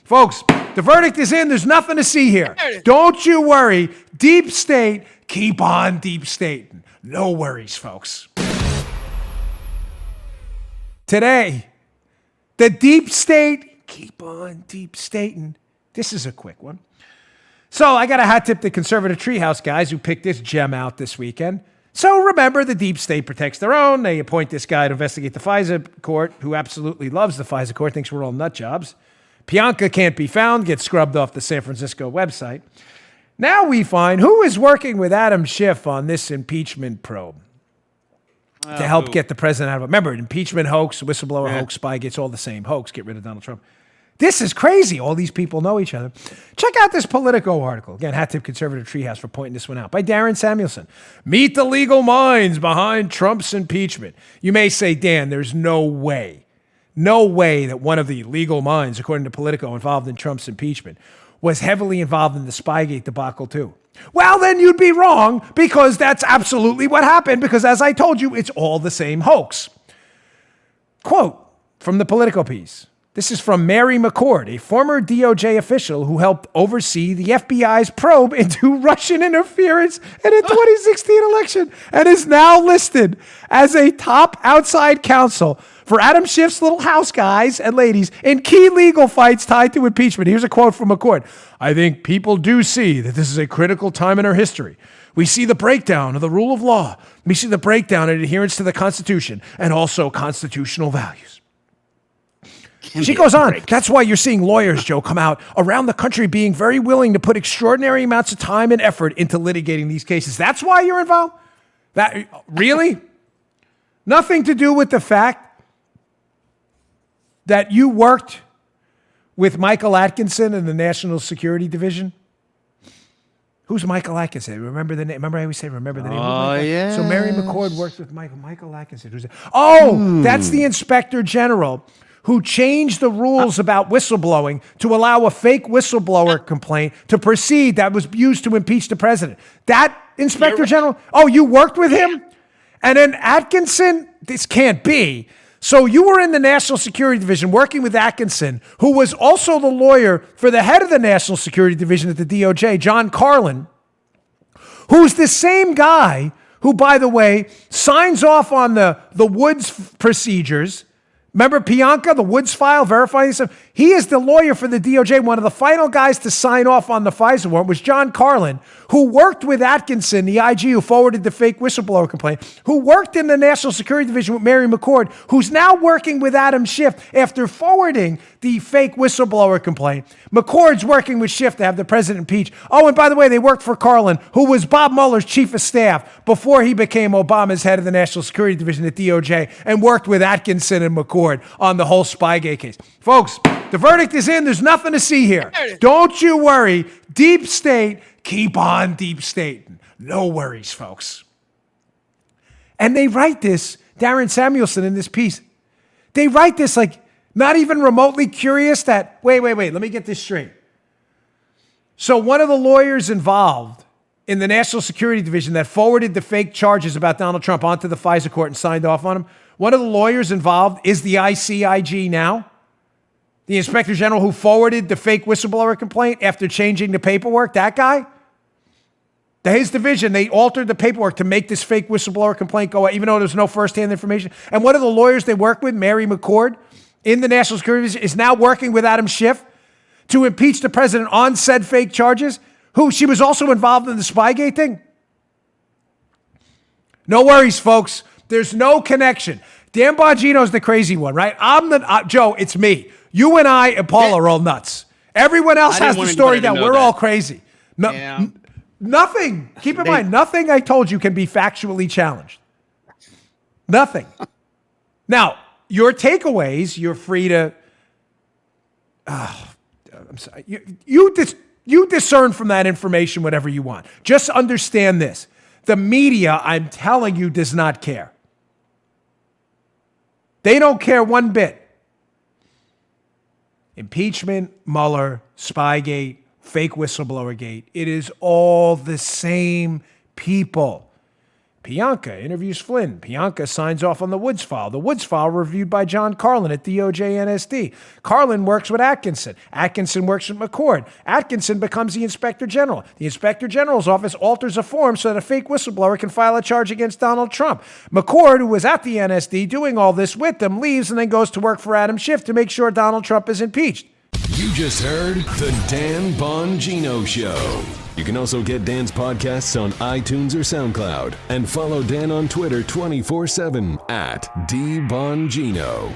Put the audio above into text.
Folks, the verdict is in. There's nothing to see here. Don't you worry. Deep state, keep on deep stating. No worries, folks. Today, the deep state, keep on deep stating. This is a quick one. So I got a hat tip to conservative treehouse guys who picked this gem out this weekend. So remember, the deep state protects their own. They appoint this guy to investigate the FISA court, who absolutely loves the FISA court, thinks we're all nut jobs. Pianka can't be found, gets scrubbed off the San Francisco website. Now we find who is working with Adam Schiff on this impeachment probe to help get the president out of it. Remember, impeachment hoax, whistleblower hoax, Spygate, all the same hoax, get rid of Donald Trump. This is crazy. All these people know each other. Check out this Politico article. Again, hat tip conservative treehouse for pointing this one out. By Darren Samuelson. Meet the legal minds behind Trump's impeachment. You may say, Dan, there's no way that one of the legal minds, according to Politico, involved in Trump's impeachment was heavily involved in the Spygate debacle too. Well, then you'd be wrong, because that's absolutely what happened, because as I told you, it's all the same hoax. Quote from the Politico piece. This is from Mary McCord, a former DOJ official who helped oversee the FBI's probe into Russian interference in a 2016 election and is now listed as a top outside counsel for Adam Schiff's little house guys and ladies in key legal fights tied to impeachment. Here's a quote from McCord. I think people do see that this is a critical time in our history. We see the breakdown of the rule of law. We see the breakdown in adherence to the Constitution and also constitutional values. She goes on. That's why you're seeing lawyers, Joe, come out around the country being very willing to put extraordinary amounts of time and effort into litigating these cases. That's why you're involved? That really? Nothing to do with the fact that you worked with Michael Atkinson in the National Security Division? Who's Michael Atkinson? Remember the name? Remember I always say, remember the name? Oh, yeah. So Mary McCord worked with Michael Atkinson. Who's that? Oh, that's the Inspector General who changed the rules about whistleblowing to allow a fake whistleblower complaint to proceed that was used to impeach the president. That Inspector General? Oh, you worked with him? And then Atkinson? This can't be. So you were in the National Security Division working with Atkinson, who was also the lawyer for the head of the National Security Division at the DOJ, John Carlin, who's the same guy who, by the way, signs off on the Woods procedures. Remember Pianka, the Woods file, verifying stuff? He is the lawyer for the DOJ. One of the final guys to sign off on the FISA warrant was John Carlin, who worked with Atkinson, the IG who forwarded the fake whistleblower complaint, who worked in the National Security Division with Mary McCord, who's now working with Adam Schiff after forwarding the fake whistleblower complaint. McCord's working with Schiff to have the president impeached. Oh, and by the way, they worked for Carlin, who was Bob Mueller's chief of staff before he became Obama's head of the National Security Division at DOJ, and worked with Atkinson and McCord on the whole Spygate case. Folks, the verdict is in. There's nothing to see here. Don't you worry. Deep state, keep on deep stating. No worries, folks. And they write this, Darren Samuelson in this piece, they write this like not even remotely curious that, wait, let me get this straight. So one of the lawyers involved in the National Security Division that forwarded the fake charges about Donald Trump onto the FISA court and signed off on them, one of the lawyers involved is the ICIG now, the Inspector General who forwarded the fake whistleblower complaint after changing the paperwork, that guy? His division, they altered the paperwork to make this fake whistleblower complaint go out, even though there's no firsthand information. And one of the lawyers they work with, Mary McCord, in the National Security Division, is now working with Adam Schiff to impeach the president on said fake charges, who she was also involved in the Spygate thing. No worries, folks. There's no connection. Dan Bongino's the crazy one, right? Joe, it's me. You and I and Paul are all nuts. Everyone else has the story that we're all crazy. No, nothing. Keep in mind, nothing I told you can be factually challenged. Nothing. Now, your takeaways, you're free to. I'm sorry. You discern from that information whatever you want. Just understand this. The media, I'm telling you, does not care. They don't care one bit. Impeachment, Mueller, Spygate, fake whistleblower gate. It is all the same people. Pianka interviews Flynn. Pianka signs off on the Woods file. The Woods file reviewed by John Carlin at DOJ NSD. Carlin works with Atkinson. Atkinson works with McCord. Atkinson becomes the Inspector General. The Inspector General's office alters a form so that a fake whistleblower can file a charge against Donald Trump. McCord, who was at the NSD doing all this with them, leaves and then goes to work for Adam Schiff to make sure Donald Trump is impeached. You just heard The Dan Bongino Show. You can also get Dan's podcasts on iTunes or SoundCloud. And follow Dan on Twitter 24/7 at DBongino.